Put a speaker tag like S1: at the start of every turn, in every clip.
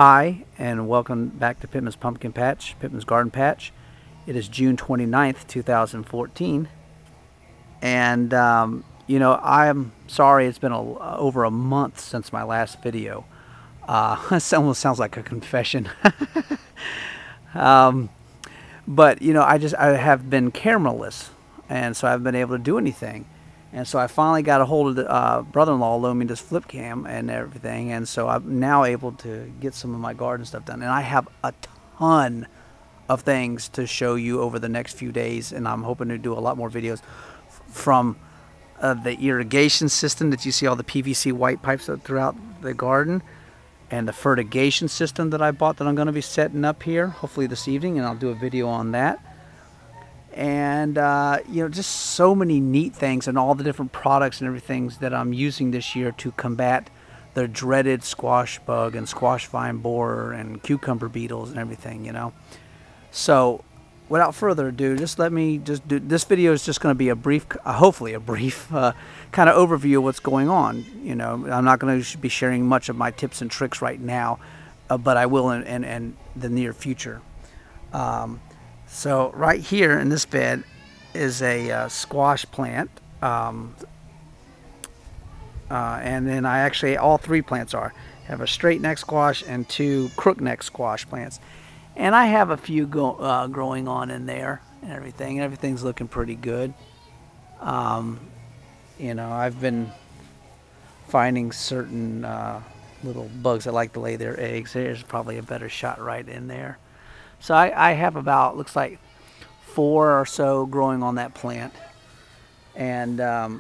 S1: Hi, and welcome back to Pittman's Pumpkin Patch, Pittman's Garden Patch. It is June 29th, 2014. And, I'm sorry it's been over a month since my last video. This almost sounds like a confession. But, I have been cameraless, and so I haven't been able to do anything. And so I finally got a hold of the brother-in-law loaned me this flip cam and everything, and so I'm now able to get some of my garden stuff done. And I have a ton of things to show you over the next few days, and I'm hoping to do a lot more videos from the irrigation system that you see all the PVC white pipes throughout the garden, and the fertigation system that I bought that I'm going to be setting up here hopefully this evening, and I'll do a video on that. And just so many neat things and all the different products and everything that I'm using this year to combat the dreaded squash bug and squash vine borer and cucumber beetles and everything, So without further ado, let me do this video. Is just going to be a brief, hopefully a brief kind of overview of what's going on. I'm not going to be sharing much of my tips and tricks right now, but I will in the near future. So right here in this bed is a squash plant, and then all three plants have a straight neck squash and two crook neck squash plants, and I have a few growing on in there and everything. Everything's looking pretty good. I've been finding certain little bugs that like to lay their eggs. There's probably a better shot right in there. So I have about, looks like 4 or so growing on that plant. And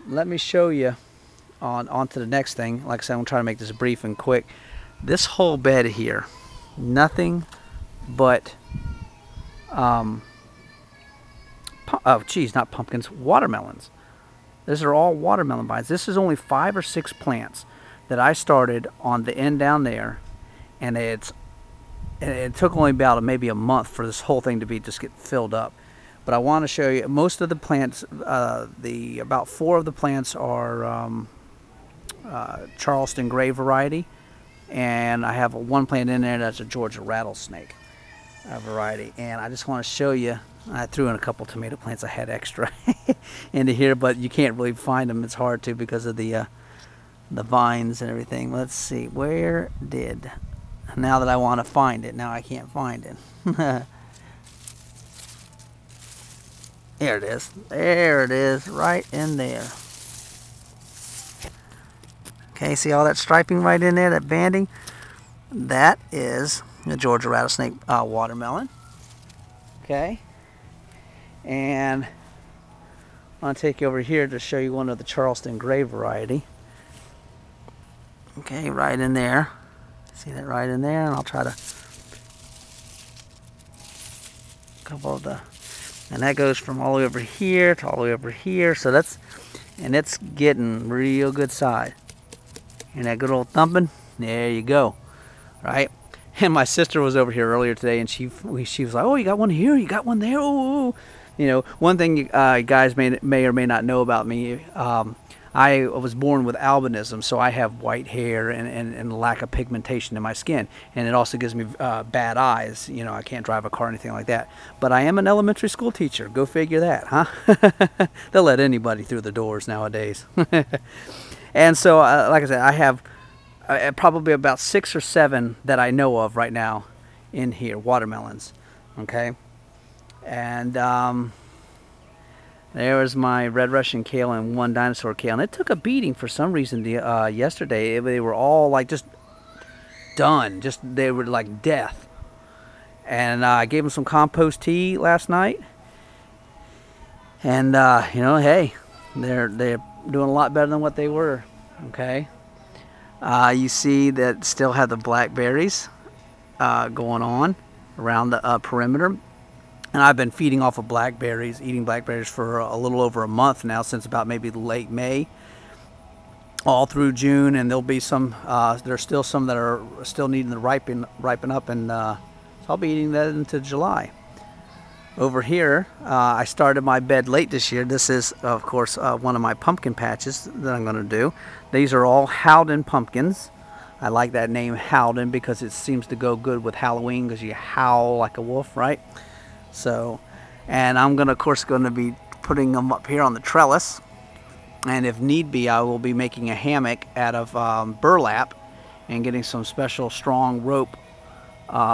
S1: let me show you on to the next thing. Like I said, I'm going to try to make this brief and quick. This whole bed here, nothing but, not pumpkins, watermelons. These are all watermelon vines. This is only 5 or 6 plants that I started on the end down there. And it took only about maybe a month for this whole thing to just get filled up. But I want to show you most of the plants. About 4 of the plants are Charleston gray variety, and I have one plant in there that's a Georgia rattlesnake variety. And I just want to show you. I threw in a couple tomato plants I had extra into here, but you can't really find them. It's hard to because of the vines and everything. Let's see, where did? Now that I want to find it, now I can't find it. There it is. There it is, right in there. Okay, see all that striping right in there, that banding? That is the Georgia rattlesnake watermelon. Okay. And I want to take you over here to show you one of the Charleston gray variety. Okay, right in there. See that right in there, and I'll try to couple of and that goes from all the way over here to all the way over here. So it's getting real good size. And that good old thumping, there you go, right? And my sister was over here earlier today, and she was like, "Oh, you got one here, you got one there." Oh, one thing you guys may or may not know about me. I was born with albinism, so I have white hair and lack of pigmentation in my skin, and it also gives me bad eyes. I can't drive a car or anything like that. But I am an elementary school teacher. Go figure that, huh? They'll let anybody through the doors nowadays. And so, like I said, I have probably about 6 or 7 that I know of right now in here, watermelons. Okay, and there was my red Russian kale and one dinosaur kale, and it took a beating for some reason. Yesterday they were all like just done, they were like death. And I gave them some compost tea last night, and hey, they're doing a lot better than what they were. Okay, you see that still have the blackberries going on around the perimeter. And I've been feeding off of blackberries, eating blackberries for a little over a month now, since about maybe late May, all through June. And there'll be some, there's still some that are still needing to ripen up, and so I'll be eating that into July. Over here, I started my bed late this year. This is, of course, one of my pumpkin patches that I'm going to do. These are all Howden pumpkins. I like that name, Howden, because it seems to go good with Halloween because you howl like a wolf, right? So, and I'm gonna, of course, gonna be putting them up here on the trellis, and if need be, I will be making a hammock out of burlap and getting some special strong rope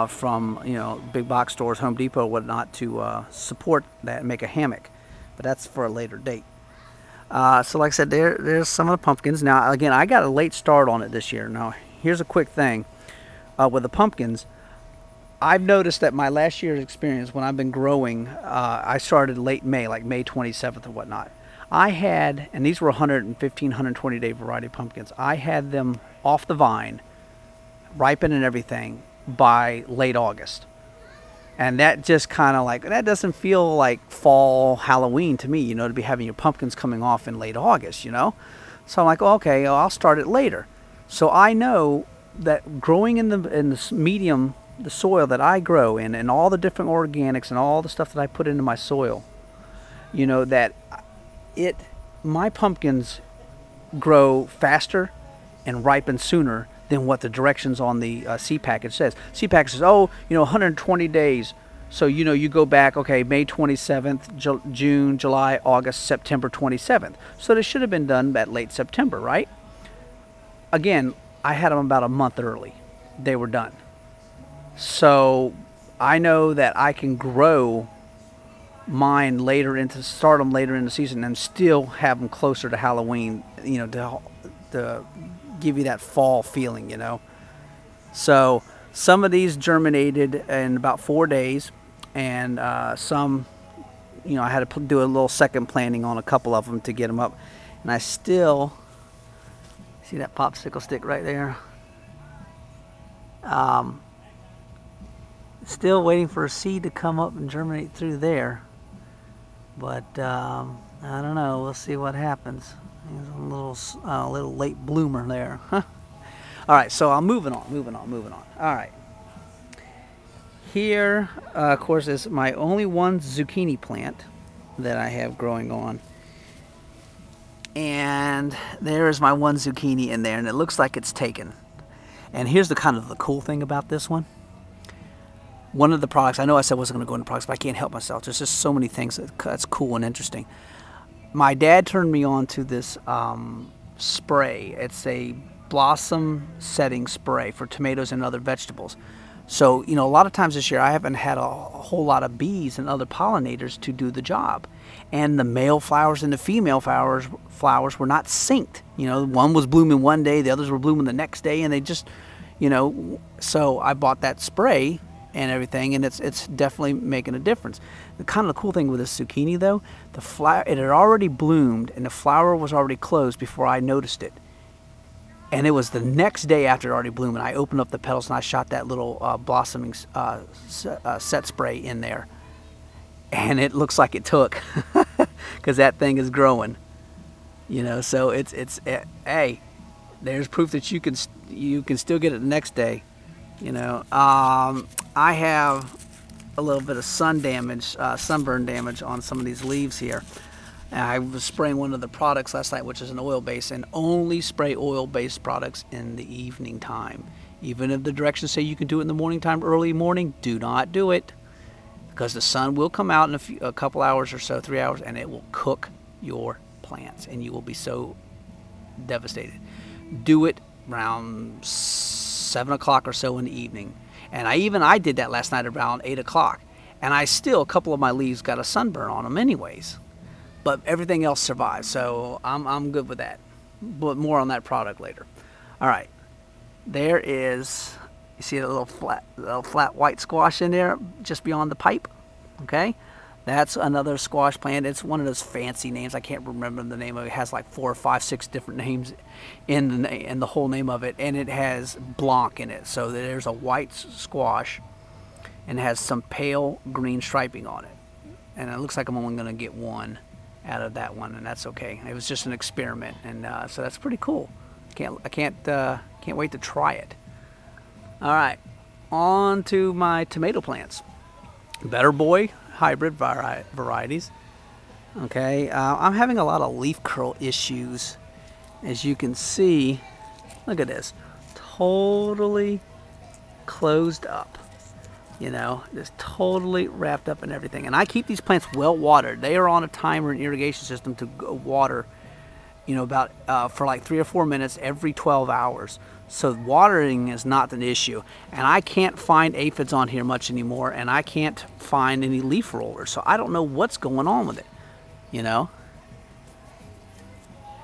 S1: from, you know, big box stores, Home Depot, whatnot, to support that and make a hammock. But that's for a later date. So like I said, there's some of the pumpkins. Now, again, I got a late start on it this year. Now, here's a quick thing. With the pumpkins, I've noticed that my last year's experience when I've been growing, I started late May, like May 27th or whatnot. I had, and these were 115, 120 day variety pumpkins, I had them off the vine, ripen and everything, by late August. And that just kind of like, that doesn't feel like fall Halloween to me, you know, to be having your pumpkins coming off in late August, you know. So I'm like, oh, okay, I'll start it later. So I know that growing in the medium, the soil that I grow in, and all the different organics and all the stuff that I put into my soil, you know, that my pumpkins grow faster and ripen sooner than what the directions on the seed package says. Seed package says, oh, you know, 120 days. So, you know, you go back, okay, May 27th, June, July, August, September 27th. So they should have been done at late September, right? Again, I had them about a month early. They were done. So I know that I can grow mine start them later in the season and still have them closer to Halloween, you know, to give you that fall feeling, you know. So some of these germinated in about 4 days, and some, you know, I had to do a little second planting on a couple of them to get them up. And I still see that popsicle stick right there. Still waiting for a seed to come up and germinate through there, but I don't know. We'll see what happens. There's a little late bloomer there. All right, so I'm moving on. All right. Here, of course, is my only one zucchini plant that I have growing on. And there is my one zucchini in there, and it looks like it's taken. And here's the kind of the cool thing about this one. One of the products, I know I said I wasn't going to go into products, but I can't help myself. There's just so many things that's cool and interesting. My dad turned me on to this spray. It's a blossom setting spray for tomatoes and other vegetables. So, you know, a lot of times this year I haven't had a whole lot of bees and other pollinators to do the job. And the male flowers and the female flowers were not synced. You know, one was blooming one day, the others were blooming the next day, and they just, you know, so I bought that spray and everything, and it's definitely making a difference. The kind of the cool thing with this zucchini, though, the flower, it had already bloomed and the flower was already closed before I noticed it. And it was the next day after it already bloomed, and I opened up the petals and I shot that little blossoming set spray in there, and it looks like it took, because that thing is growing, you know. So hey, there's proof that you can still get it the next day. You know, I have a little bit of sunburn damage on some of these leaves here. And I was spraying one of the products last night, which is an oil base, and only spray oil-based products in the evening time. Even if the directions say you can do it in the morning time, early morning, do not do it, because the sun will come out in a couple hours or so, 3 hours, and it will cook your plants, and you will be so devastated. Do it around 7 o'clock or so in the evening. And I did that last night around 8 o'clock, and I still, a couple of my leaves got a sunburn on them anyways, but everything else survived, so I'm good with that. But more on that product later. All right, there is, you see the little flat white squash in there just beyond the pipe. Okay, that's another squash plant. It's one of those fancy names. I can't remember the name of it. It has like 4 or 5, 6 different names in the whole name of it, and it has blanc in it. So there's a white squash and has some pale green striping on it. And it looks like I'm only going to get one out of that one, and that's okay. It was just an experiment, and so that's pretty cool. I can't wait to try it. All right, on to my tomato plants. Better Boy hybrid varieties. Okay, I'm having a lot of leaf curl issues, as you can see. Look at this, totally closed up. You know, just totally wrapped up in everything. And I keep these plants well watered. They are on a timer and irrigation system to go water, you know, about for like 3 or 4 minutes every 12 hours. So watering is not an issue. And I can't find aphids on here much anymore, and I can't find any leaf rollers. So I don't know what's going on with it, you know.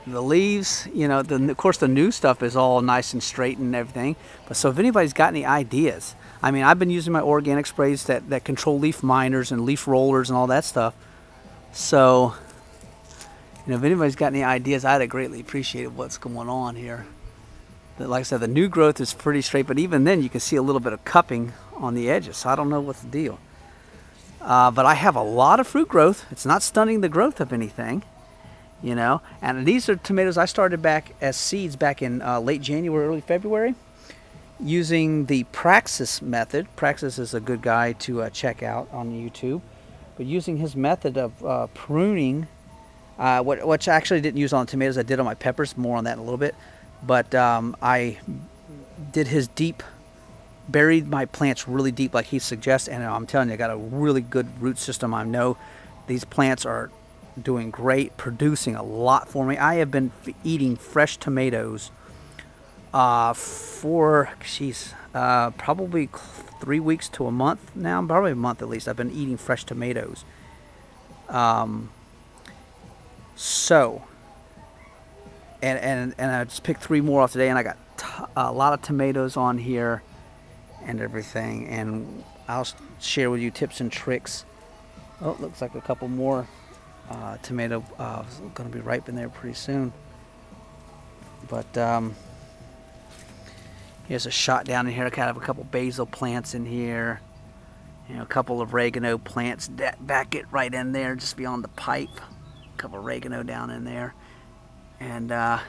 S1: The leaves, you know, of course the new stuff is all nice and straight and everything. But so if anybody's got any ideas, I mean, I've been using my organic sprays that control leaf miners and leaf rollers and all that stuff. So, you know, if anybody's got any ideas, I'd greatly appreciate what's going on here. Like I said, the new growth is pretty straight, but even then you can see a little bit of cupping on the edges. So I don't know what's the deal. But I have a lot of fruit growth. It's not stunting the growth of anything, you know. And these are tomatoes I started back as seeds back in late January, early February, using the Praxis method. Praxis is a good guy to check out on YouTube. But using his method of pruning, which I actually didn't use on the tomatoes, I did on my peppers, more on that in a little bit. But I did his deep, buried my plants really deep like he suggests, and I'm telling you, I got a really good root system. I know these plants are doing great, producing a lot for me. I have been eating fresh tomatoes for, probably 3 weeks to a month now, probably a month at least. I've been eating fresh tomatoes. And I just picked 3 more off today, and I got a lot of tomatoes on here and everything, and I'll share with you tips and tricks. Oh, looks like a couple more tomato going to be ripe in there pretty soon. But here's a shot down in here. I kind of have a couple basil plants in here, you know, a couple of oregano plants back it right in there just beyond the pipe. A couple of oregano down in there. And like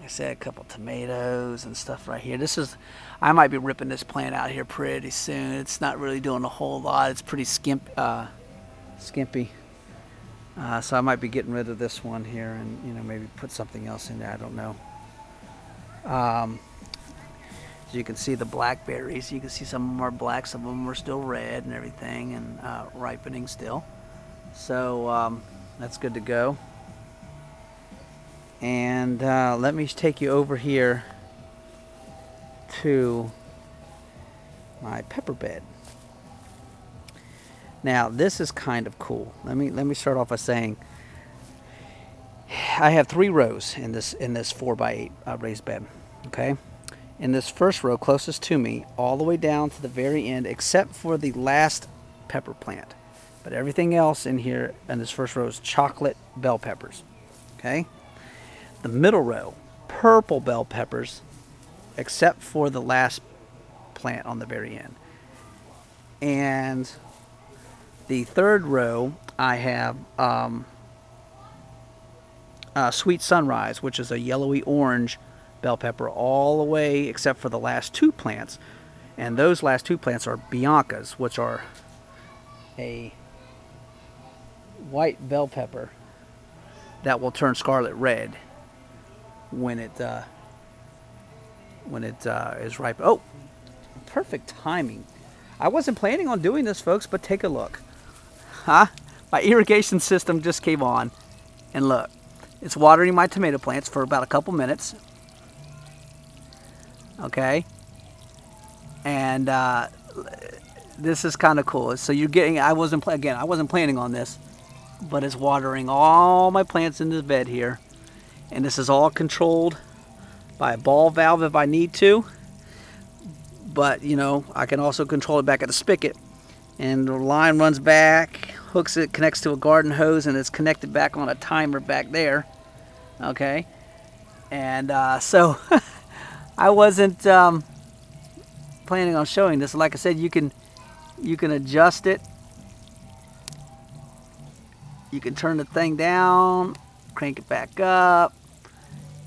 S1: I said, a couple tomatoes and stuff right here. This is, I might be ripping this plant out here pretty soon. It's not really doing a whole lot. It's pretty skimpy. So I might be getting rid of this one here and, you know, maybe put something else in there. I don't know. So you can see the blackberries. You can see some of them are black, some of them are still red and everything, and ripening still. So that's good to go. And let me take you over here to my pepper bed. Now this is kind of cool. Let me start off by saying I have 3 rows in this 4x8 raised bed. Okay, in this first row closest to me, all the way down to the very end, except for the last pepper plant, but everything else in here in this first row is chocolate bell peppers. Okay. The middle row, purple bell peppers, except for the last plant on the very end. And the third row, I have Sweet Sunrise, which is a yellowy orange bell pepper all the way except for the last 2 plants. And those last 2 plants are Biancas, which are a white bell pepper that will turn scarlet red when it is ripe. Oh, perfect timing. I wasn't planning on doing this, folks, but take a look. Huh? My irrigation system just came on, and look, it's watering my tomato plants for about a couple minutes. Okay, and this is kind of cool. So you're getting, I wasn't planning on this, but it's watering all my plants in this bed here. And this is all controlled by a ball valve if I need to. But, you know, I can also control it back at the spigot. And the line runs back, hooks it, connects to a garden hose, and it's connected back on a timer back there. Okay. And so I wasn't planning on showing this. Like I said, you can adjust it. You can turn the thing down, crank it back up.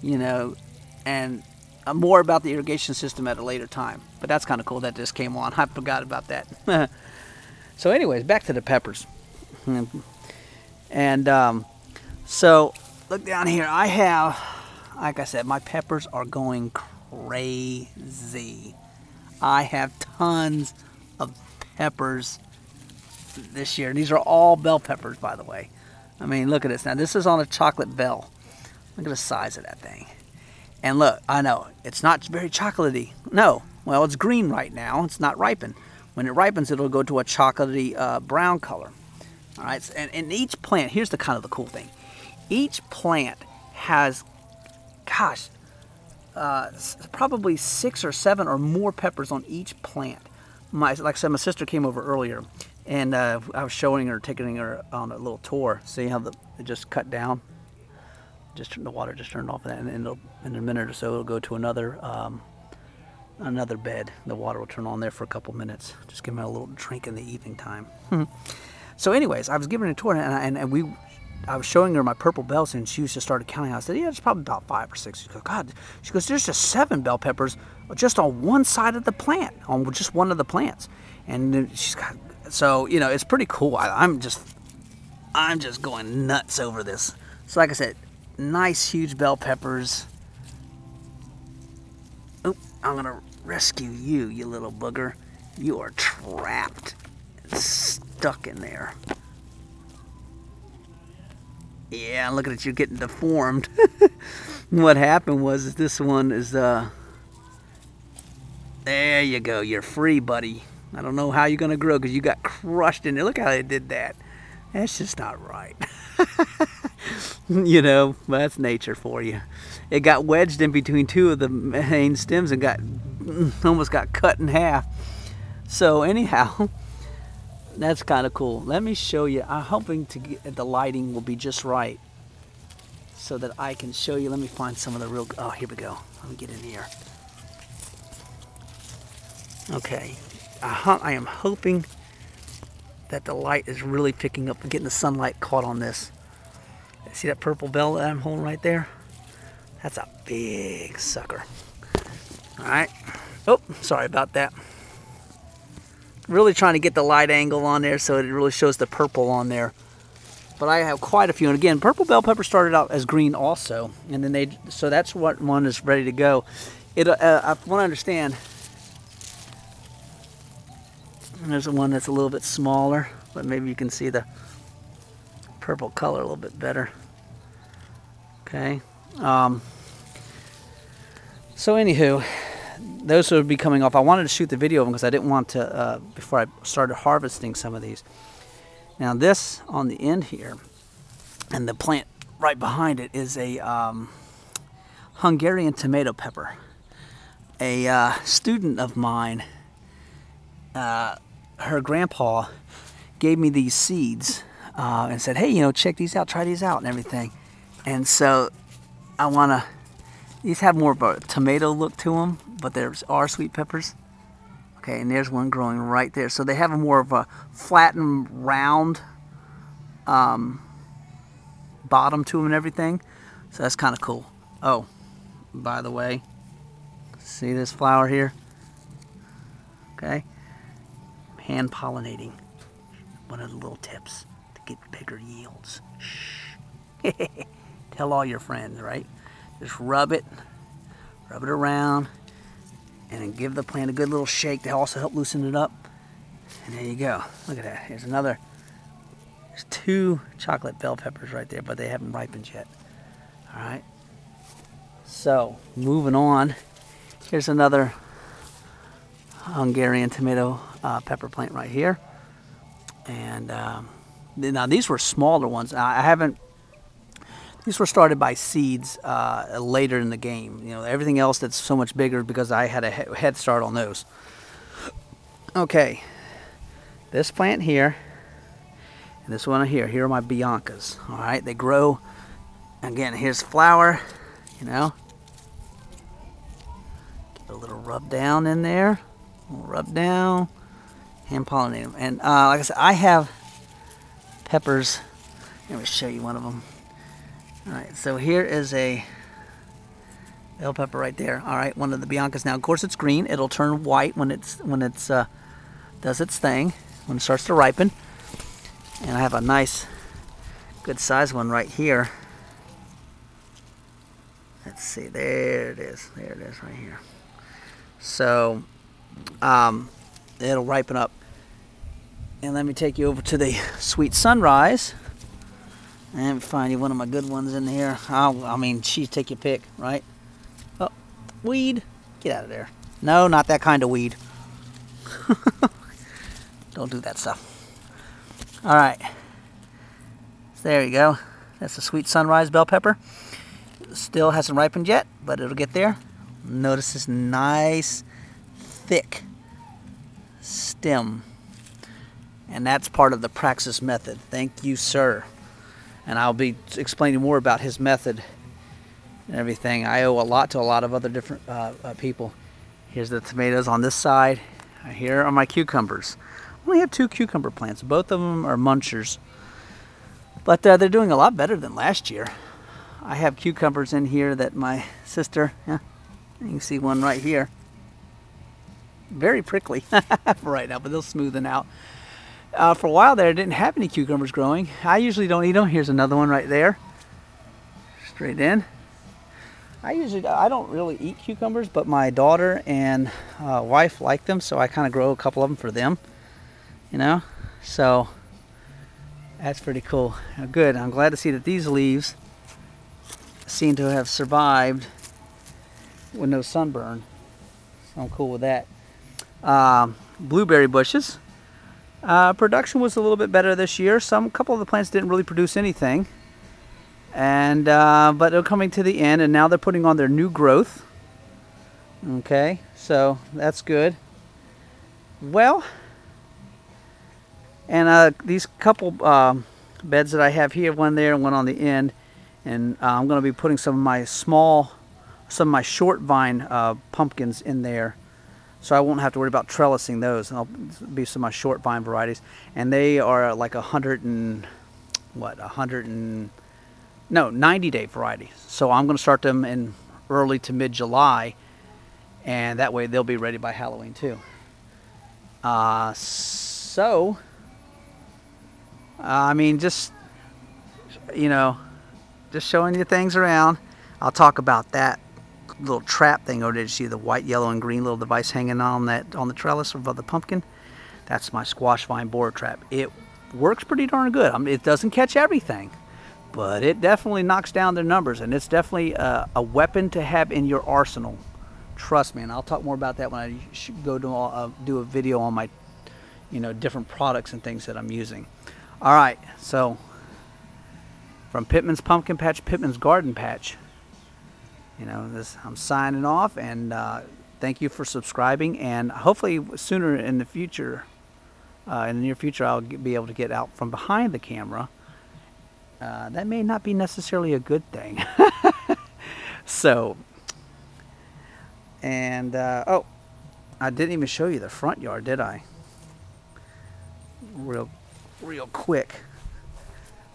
S1: You know, and more about the irrigation system at a later time. But that's kind of cool that this came on. I forgot about that. So anyways, back to the peppers. And so look down here. I have, like I said, my peppers are going crazy. I have tons of peppers this year. These are all bell peppers, by the way. I mean, look at this. Now, this is on a chocolate bell. Look at the size of that thing. And look, I know, it's not very chocolatey. No, well, it's green right now. It's not ripened. When it ripens, it'll go to a chocolatey brown color. All right, and each plant, here's the kind of the cool thing. Each plant has, gosh, probably 6 or 7 or more peppers on each plant. Like I said, my sister came over earlier, and I was showing her, taking her on a little tour. See how it just cut down? The water just turned off, and in a minute or so, it'll go to another bed. The water will turn on there for a couple minutes. Just give them a little drink in the evening time. So anyways, I was giving her a tour, and I was showing her my purple bells, and she just started counting. I said, yeah, it's probably about 5 or 6. She goes, God, she goes, there's just 7 bell peppers just on one side of the plant, on just one of the plants. And she's got, so, you know, it's pretty cool. I'm just going nuts over this. So like I said, nice huge bell peppers. Oh, I'm gonna rescue you, you little booger. You are trapped and stuck in there. Yeah, look at you getting deformed. What happened was this one is there you go, you're free, buddy. I don't know how you're gonna grow because you got crushed in there. Look how they did that. That's just not right. You know, that's nature for you. It got wedged in between 2 of the main stems and almost got cut in half. So anyhow, that's kind of cool. Let me show you. I'm hoping to get the lighting will be just right so that I can show you. Let me find some of the real. Oh, here we go. Let me get in here. Okay, I am hoping that the light is really picking up and getting the sunlight caught on this. See that purple bell that I'm holding right there? That's a big sucker. All right. Oh, sorry about that. Really trying to get the light angle on there so it really shows the purple on there. But I have quite a few. And again, purple bell pepper started out as green also. And then so that's what one is ready to go. I want to understand. There's one that's a little bit smaller, but maybe you can see the purple color a little bit better. Okay. So anywho, those would be coming off. I wanted to shoot the video of them because I didn't want to, before I started harvesting some of these. Now this on the end here, and the plant right behind it is a Hungarian tomato pepper. A student of mine, her grandpa gave me these seeds and said, hey, you know, check these out, try these out and everything. And so I want to, these have more of a tomato look to them, but there are sweet peppers. Okay, and there's one growing right there. So they have a more of a flattened, round bottom to them and everything. So that's kind of cool. Oh, by the way, see this flower here? Okay, hand pollinating. One of the little tips to get bigger yields. Shh. Tell all your friends, right? Just rub it around, and then give the plant a good little shake to also help loosen it up. And there you go. Look at that. Here's another. There's 2 chocolate bell peppers right there, but they haven't ripened yet. All right. So moving on. Here's another Hungarian tomato pepper plant right here. And now these were smaller ones. I haven't. These were started by seeds later in the game. You know, everything else that's so much bigger because I had a head start on those. Okay, this plant here and this one here. Here are my Biancas. All right, they grow. Again, here's flower. You know, get a little rub down in there. A little rub down. Hand pollinate them. And like I said, I have peppers. Let me show you one of them. All right, so here is a bell pepper right there. All right, one of the Biancas. Now, of course, it's green. It'll turn white when it's does its thing, when it starts to ripen. And I have a nice, good size one right here. let's see, there it is right here. So it'll ripen up. And let me take you over to the Sweet Sunrise and find you one of my good ones in here. I mean, geez, take your pick, right? Oh, weed, get out of there. No, not that kind of weed. Don't do that stuff. All right, so there you go. That's the Sweet Sunrise bell pepper. Still hasn't ripened yet, but it'll get there. Notice this nice, thick stem. And that's part of the Praxis method. Thank you, sir. And I'll be explaining more about his method and everything. I owe a lot to a lot of other different people. Here's the tomatoes on this side. Here are my cucumbers. I only have 2 cucumber plants. Both of them are munchers. But they're doing a lot better than last year. I have cucumbers in here that my sister, yeah, you can see one right here. Very prickly right now, but they'll smoothen out. For a while there, I didn't have any cucumbers growing. I usually don't eat them. Here's another one right there. Straight in. I don't really eat cucumbers, but my daughter and wife like them, so I kind of grow a couple of them for them. You know? So, that's pretty cool. Good. I'm glad to see that these leaves seem to have survived with no sunburn. So I'm cool with that. Blueberry bushes. Production was a little bit better this year. A couple of the plants didn't really produce anything, and but they're coming to the end, and now they're putting on their new growth. Okay, so that's good. Well, and these couple beds that I have here, one there and one on the end, and I'm going to be putting some of my short vine pumpkins in there. So I won't have to worry about trellising those. And I'll be some of my short vine varieties. And they are like 90-day varieties. So I'm going to start them in early to mid-July. And that way they'll be ready by Halloween too. I mean, just, you know, just showing you things around. I'll talk about that little trap thing over there. You see the white, yellow, and green little device hanging on the trellis above the pumpkin? That's my squash vine borer trap. It works pretty darn good. I mean, it doesn't catch everything, but it definitely knocks down their numbers, and it's definitely a weapon to have in your arsenal. Trust me, and I'll talk more about that when I go to do a video on my, different products and things that I'm using. All right, so from Pittman's Pumpkin Patch, Pittman's Garden Patch. I'm signing off, and thank you for subscribing, and hopefully sooner in the future, in the near future, I'll be able to get out from behind the camera. That may not be necessarily a good thing. So, and oh, I didn't even show you the front yard, did I? Real quick.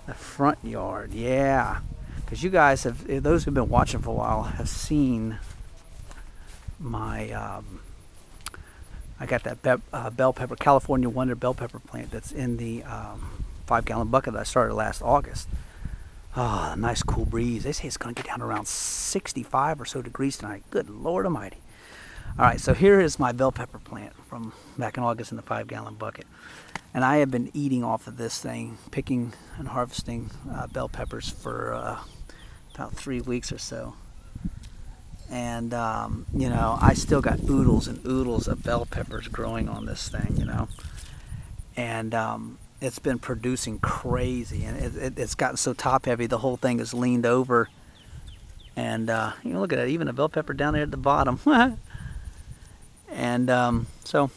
S1: The front yard, yeah. Because you guys have, those who've been watching for a while, have seen my, I got that bell pepper, California Wonder bell pepper plant that's in the 5-gallon bucket that I started last August. Oh, nice cool breeze. They say it's going to get down to around 65 or so degrees tonight. Good Lord Almighty. All right, so here is my bell pepper plant from back in August in the 5-gallon bucket. And I have been eating off of this thing, picking and harvesting bell peppers for about 3 weeks or so. And, I still got oodles and oodles of bell peppers growing on this thing, And it's been producing crazy. And it's gotten so top heavy, the whole thing is leaned over. And, look at that, even a bell pepper down there at the bottom. And so,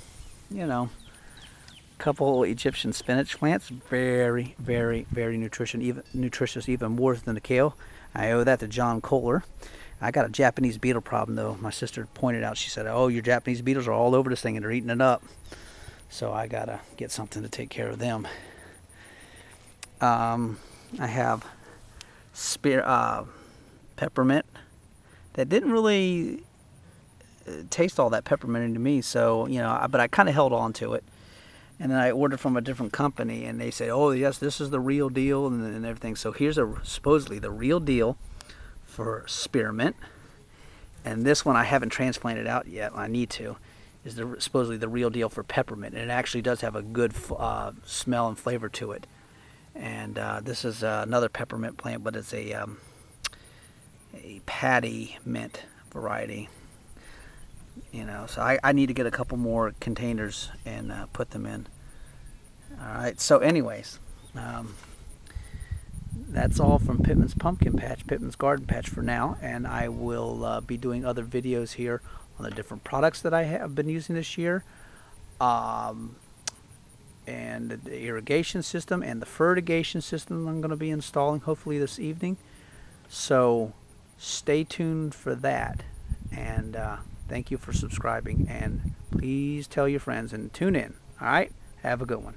S1: couple Egyptian spinach plants, very, very, very nutritious, even more than the kale. I owe that to John Kohler. I got a Japanese beetle problem, though. My sister pointed out, she said, oh, your Japanese beetles are all over this thing and they're eating it up. So I gotta get something to take care of them. I have peppermint that didn't really taste all that pepperminty to me, so but I kind of held on to it. And then I ordered from a different company, and they said, oh yes, this is the real deal, and everything. So here's supposedly the real deal for spearmint. And this one I haven't transplanted out yet. I need to. Is supposedly the real deal for peppermint, and it actually does have a good smell and flavor to it. And this is another peppermint plant, but it's a patty mint variety. You know, so I need to get a couple more containers and put them in. All right. So, anyways, that's all from Pittman's Pumpkin Patch, Pittman's Garden Patch for now, and I will be doing other videos here on the different products that I have been using this year, and the irrigation system and the fertigation system I'm going to be installing hopefully this evening. So stay tuned for that, and thank you for subscribing, and please tell your friends and tune in. All right, have a good one.